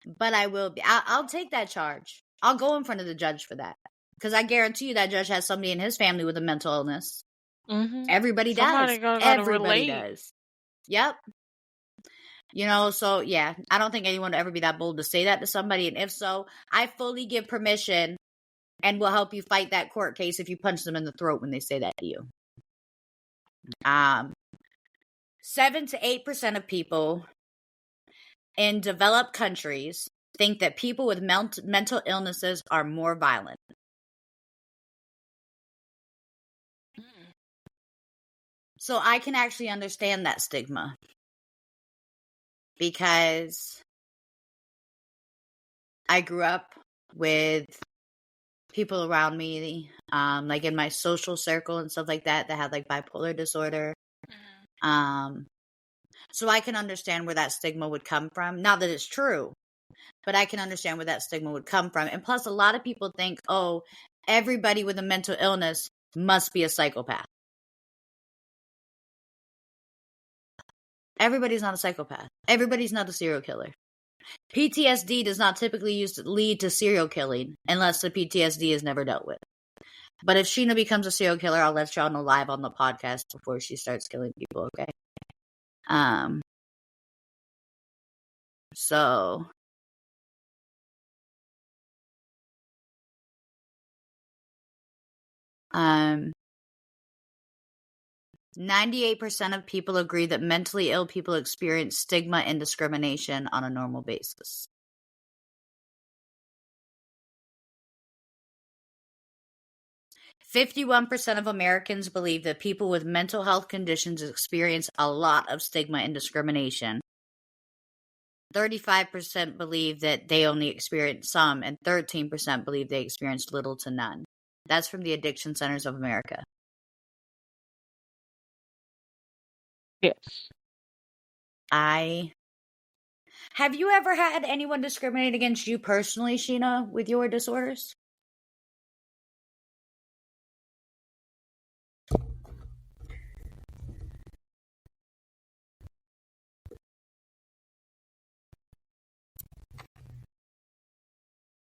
Speaker 1: but I will be. I'll take that charge. I'll go in front of the judge for that. Because I guarantee you that judge has somebody in his family with a mental illness. Everybody does. Everybody does. Yep. So yeah, I don't think anyone would ever be that bold to say that to somebody. And if so, I fully give permission and will help you fight that court case if you punch them in the throat when they say that to you. 7 to 8% of people in developed countries think that people with mental illnesses are more violent. So I can actually understand that stigma, because I grew up with people around me, like in my social circle and stuff like that had like bipolar disorder. So I can understand where that stigma would come from. Not that it's true, but I can understand where that stigma would come from. And plus, a lot of people think, oh, everybody with a mental illness must be a psychopath. Everybody's not a psychopath. Everybody's not a serial killer. PTSD does not typically lead to serial killing unless the PTSD is never dealt with. But if Sheena becomes a serial killer, I'll let y'all know live on the podcast before she starts killing people, okay? So 98% of people agree that mentally ill people experience stigma and discrimination on a normal basis. %51% of Americans believe that people with mental health conditions experience a lot of stigma and discrimination. 35% believe that they only experience some, and 13% believe they experience little to none. That's from the Addiction Centers of America.
Speaker 2: Yes.
Speaker 1: Have you ever had anyone discriminate against you personally, Sheena, with your disorders?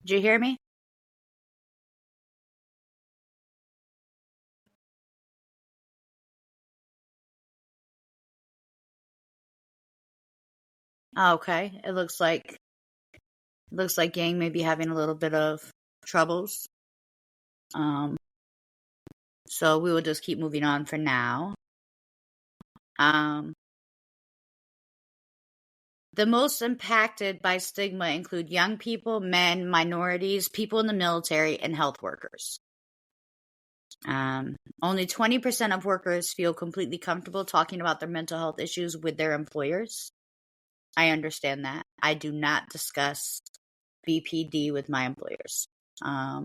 Speaker 1: Did you hear me? Okay. It looks like Yang may be having a little bit of troubles. So we will just keep moving on for now. The most impacted by stigma include young people, men, minorities, people in the military, and health workers. Only 20% of workers feel completely comfortable talking about their mental health issues with their employers. I understand that. I do not discuss BPD with my employers. I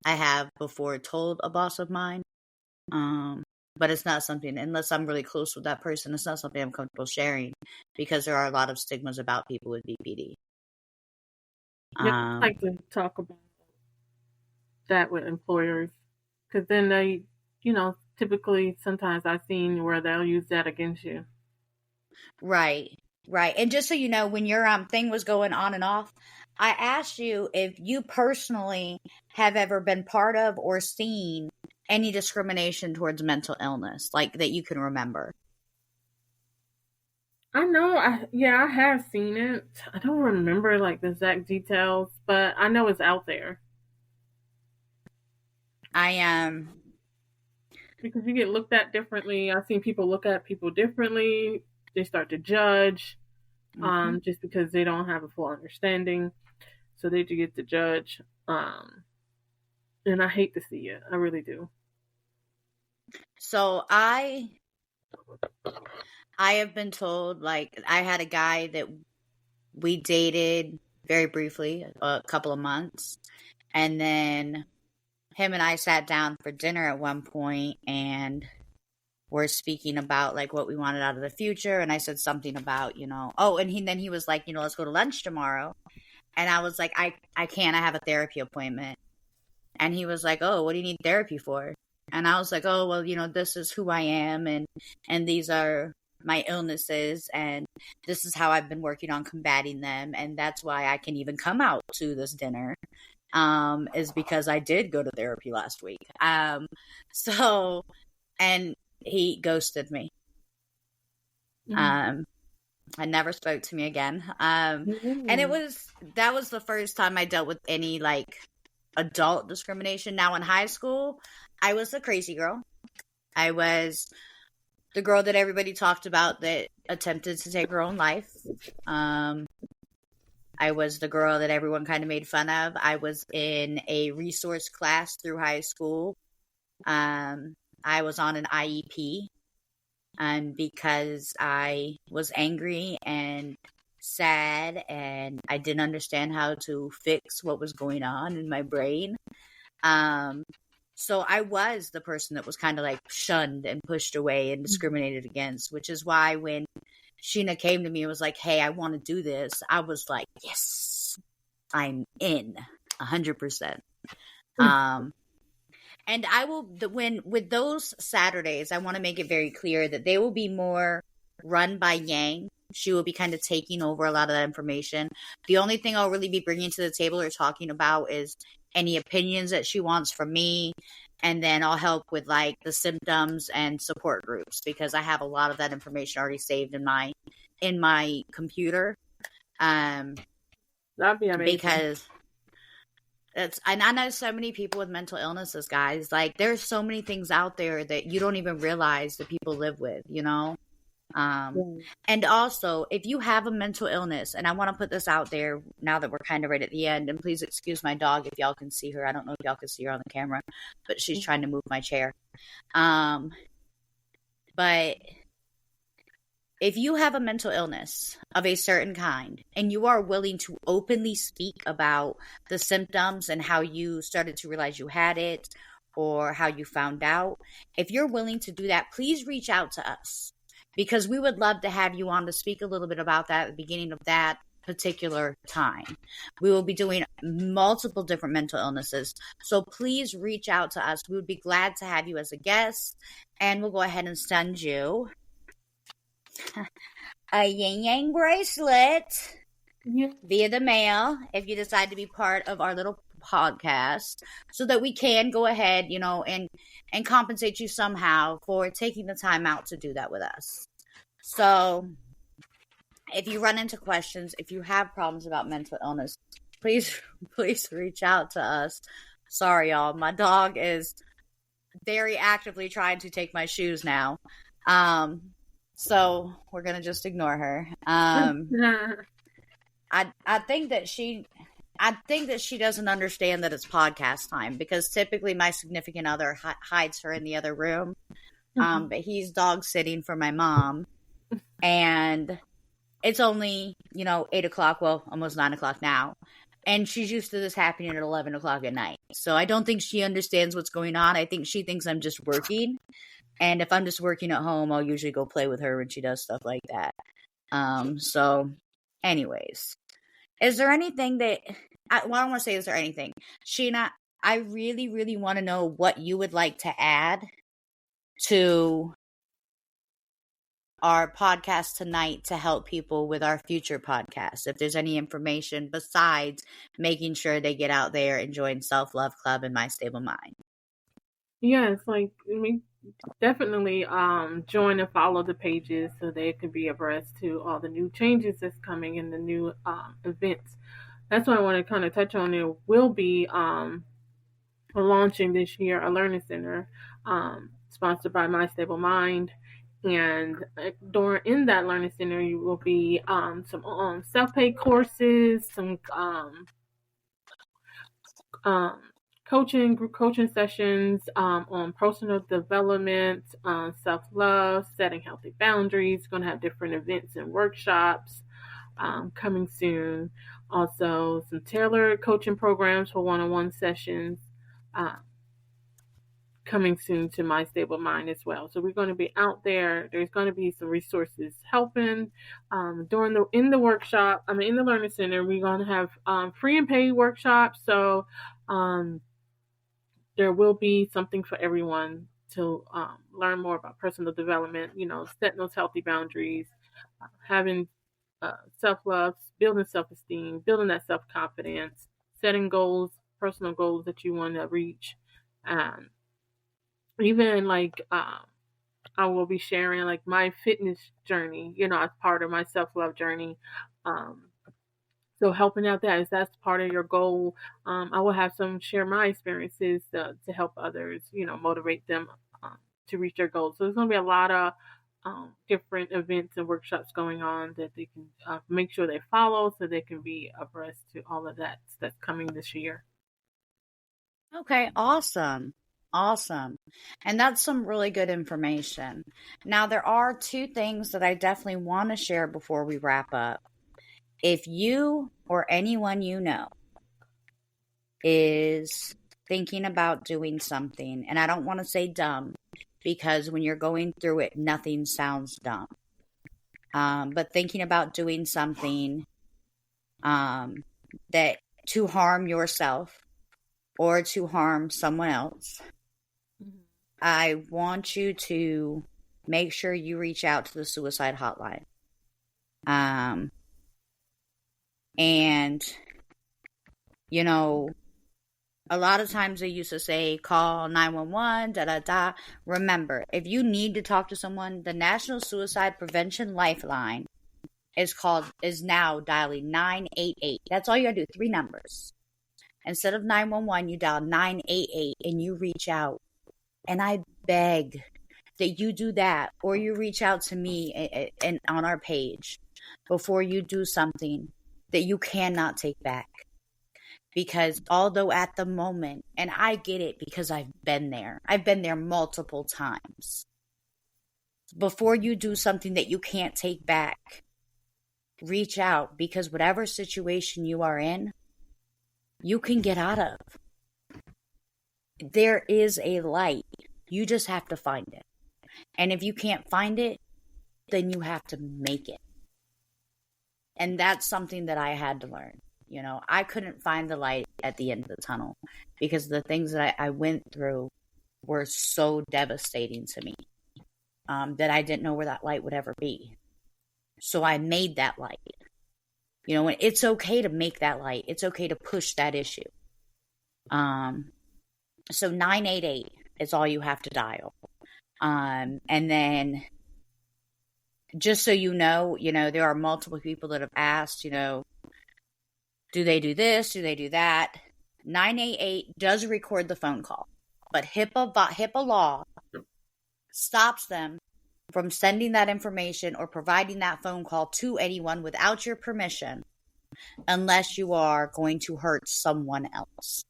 Speaker 1: have before told a boss of mine, but it's not something, unless I'm really close with that person, it's not something I'm comfortable sharing, because there are a lot of stigmas about people with BPD.
Speaker 2: I like to talk about that with employers, because then they, typically sometimes I've seen where they'll use that against you.
Speaker 1: Right. Right. And just so you know, when your thing was going on and off, I asked you if you personally have ever been part of or seen any discrimination towards mental illness, like that you can remember.
Speaker 2: I know, I have seen it. I don't remember like the exact details, but I know it's out there
Speaker 1: I
Speaker 2: because you get looked at differently. I've seen people look at people differently. They start to judge, just because they don't have a full understanding, so they do get to judge. And I hate to see it. I really do.
Speaker 1: So I have been told, like, I had a guy that we dated very briefly, a couple of months, and then him and I sat down for dinner at one point and we're speaking about like what we wanted out of the future. And I said something about, then he was like, let's go to lunch tomorrow. And I was like, I can't, I have a therapy appointment. And he was like, oh, what do you need therapy for? And I was like, oh, well, this is who I am. And these are my illnesses. And this is how I've been working on combating them. And that's why I can even come out to this dinner. Is because I did go to therapy last week. And he ghosted me. I never spoke to me again. And that was the first time I dealt with any like adult discrimination. Now in high school, I was the crazy girl. I was the girl that everybody talked about that attempted to take her own life. I was the girl that everyone kind of made fun of. I was in a resource class through high school. I was on an IEP because I was angry and sad and I didn't understand how to fix what was going on in my brain. So I was the person that was kind of like shunned and pushed away and discriminated against, which is why when Sheena came to me and was like, hey, I want to do this, I was like, yes, I'm in 100%. And I will, with those Saturdays, I want to make it very clear that they will be more run by Yang. She will be kind of taking over a lot of that information. The only thing I'll really be bringing to the table or talking about is any opinions that she wants from me. And then I'll help with like the symptoms and support groups because I have a lot of that information already saved in my computer. That'd
Speaker 2: be amazing.
Speaker 1: Because and I know so many people with mental illnesses, guys. Like there's so many things out there that you don't even realize that people live with, And also, if you have a mental illness, and I want to put this out there now that we're kind of right at the end, and please excuse my dog if y'all can see her. I don't know if y'all can see her on the camera, but she's trying to move my chair. But if you have a mental illness of a certain kind and you are willing to openly speak about the symptoms and how you started to realize you had it or how you found out, if you're willing to do that, please reach out to us because we would love to have you on to speak a little bit about that at the beginning of that particular time. We will be doing multiple different mental illnesses. So please reach out to us. We would be glad to have you as a guest, and we'll go ahead and send you a yin yang bracelet via the mail if you decide to be part of our little podcast so that we can go ahead, and compensate you somehow for taking the time out to do that with us. So if you run into questions, if you have problems about mental illness, please reach out to us. Sorry, y'all. My dog is very actively trying to take my shoes now. So we're going to just ignore her. I think that she doesn't understand that it's podcast time because typically my significant other hides her in the other room. But he's dog sitting for my mom and it's only, 8:00. Well, almost 9:00 now. And she's used to this happening at 11:00 at night. So I don't think she understands what's going on. I think she thinks I'm just working. And if I'm just working at home, I'll usually go play with her when she does stuff like that. So anyways, is there anything that, I don't want to say, is there anything? Sheena, I really, really want to know what you would like to add to our podcast tonight to help people with our future podcasts. If there's any information besides making sure they get out there and join Self Love Club and My Stable Mind.
Speaker 3: Yes, like I mean, definitely join and follow the pages so they can be abreast to all the new changes that's coming and the new events. That's what I want to kind of touch on. There will be launching this year a learning center sponsored by My Stable Mind. And in that learning center, you will be some self-paced courses, some group coaching sessions on personal development, self-love, setting healthy boundaries. Going to have different events and workshops coming soon. Also, some tailored coaching programs for one-on-one sessions coming soon to My Stable Mind as well. So we're going to be out there. There's going to be some resources helping in the learning center. We're going to have free and paid workshops. So there will be something for everyone to learn more about personal development, setting those healthy boundaries, having self-love, building self-esteem, building that self-confidence, setting goals, personal goals that you want to reach. Even I will be sharing like my fitness journey, as part of my self-love journey. So helping out if that's part of your goal, I will have share my experiences to help others, motivate them to reach their goals. So there's going to be a lot of different events and workshops going on that they can make sure they follow so they can be abreast to all of that's coming this year.
Speaker 1: Okay, awesome. And that's some really good information. Now, there are two things that I definitely want to share before we wrap up. If you or anyone you know is thinking about doing something, and I don't want to say dumb, because when you're going through it, nothing sounds dumb. But thinking about doing something that to harm yourself or to harm someone else, I want you to make sure you reach out to the suicide hotline. And, a lot of times they used to say, call 911, Remember, if you need to talk to someone, the National Suicide Prevention Lifeline is now dialing 988. That's all you gotta do, 3 numbers. Instead of 911, you dial 988 and you reach out. And I beg that you do that, or you reach out to me and on our page before you do something that you cannot take back. Because although at the moment, and I get it because I've been there multiple times. Before you do something that you can't take back, reach out, because whatever situation you are in, you can get out of. There is a light. You just have to find it. And if you can't find it, then you have to make it. And that's something that I had to learn. I couldn't find the light at the end of the tunnel because the things that I went through were so devastating to me that I didn't know where that light would ever be. So I made that light. And it's okay to make that light. It's okay to push that issue. So 988 is all you have to dial. And then just so you know, there are multiple people that have asked, do they do this? Do they do that? 988 does record the phone call, but HIPAA law stops them from sending that information or providing that phone call to anyone without your permission unless you are going to hurt someone else.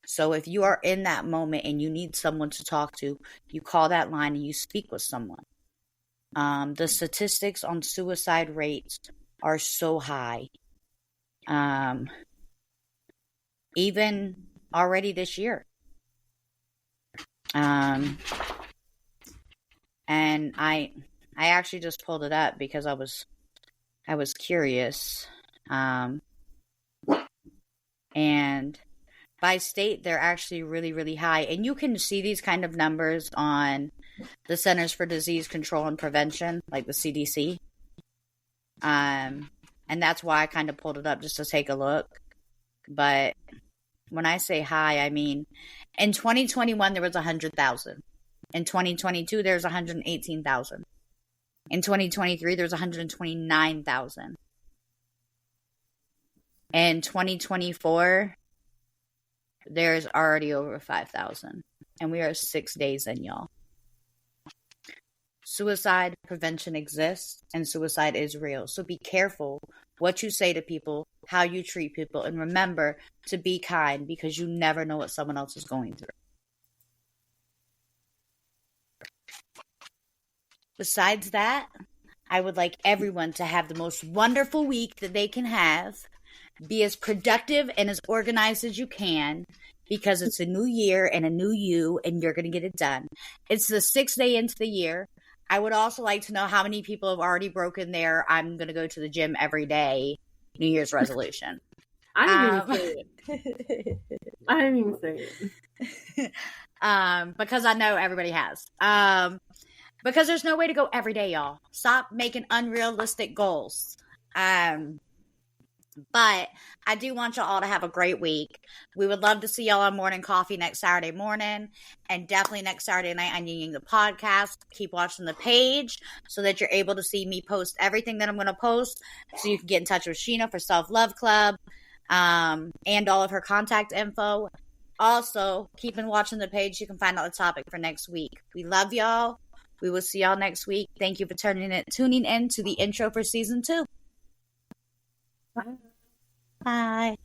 Speaker 1: So if you are in that moment and you need someone to talk to, you call that line and you speak with someone. The statistics on suicide rates are so high. Even already this year. And I actually just pulled it up because I was curious. And by state, they're actually really, really high. And you can see these kind of numbers on the Centers for Disease Control and Prevention, like the CDC. And that's why I kind of pulled it up just to take a look. But when I say high, I mean in 2021 there was 100,000. In 2022 there's 118,000. In 2023 there's 129,000. In 2024 there's already over 5,000. And we are 6 days in, y'all. Suicide prevention exists and suicide is real. So be careful what you say to people, how you treat people, and remember to be kind because you never know what someone else is going through. Besides that, I would like everyone to have the most wonderful week that they can have. Be as productive and as organized as you can because it's a new year and a new you and you're going to get it done. It's the 6th day into the year. I would also like to know how many people have already broken their I'm going to go to the gym every day New Year's resolution.
Speaker 3: I didn't even say it. I didn't even say
Speaker 1: it. Because I know everybody has. Because there's no way to go every day, y'all. Stop making unrealistic goals. But I do want y'all all to have a great week. We would love to see y'all on Morning Coffee next Saturday morning. And definitely next Saturday night on Ying the podcast. Keep watching the page so that you're able to see me post everything that I'm going to post. So you can get in touch with Sheena for Self-Love Club. And all of her contact info. Also, keep on watching the page. You can find out the topic for next week. We love y'all. We will see y'all next week. Thank you for tuning in to the intro for season 2. Bye.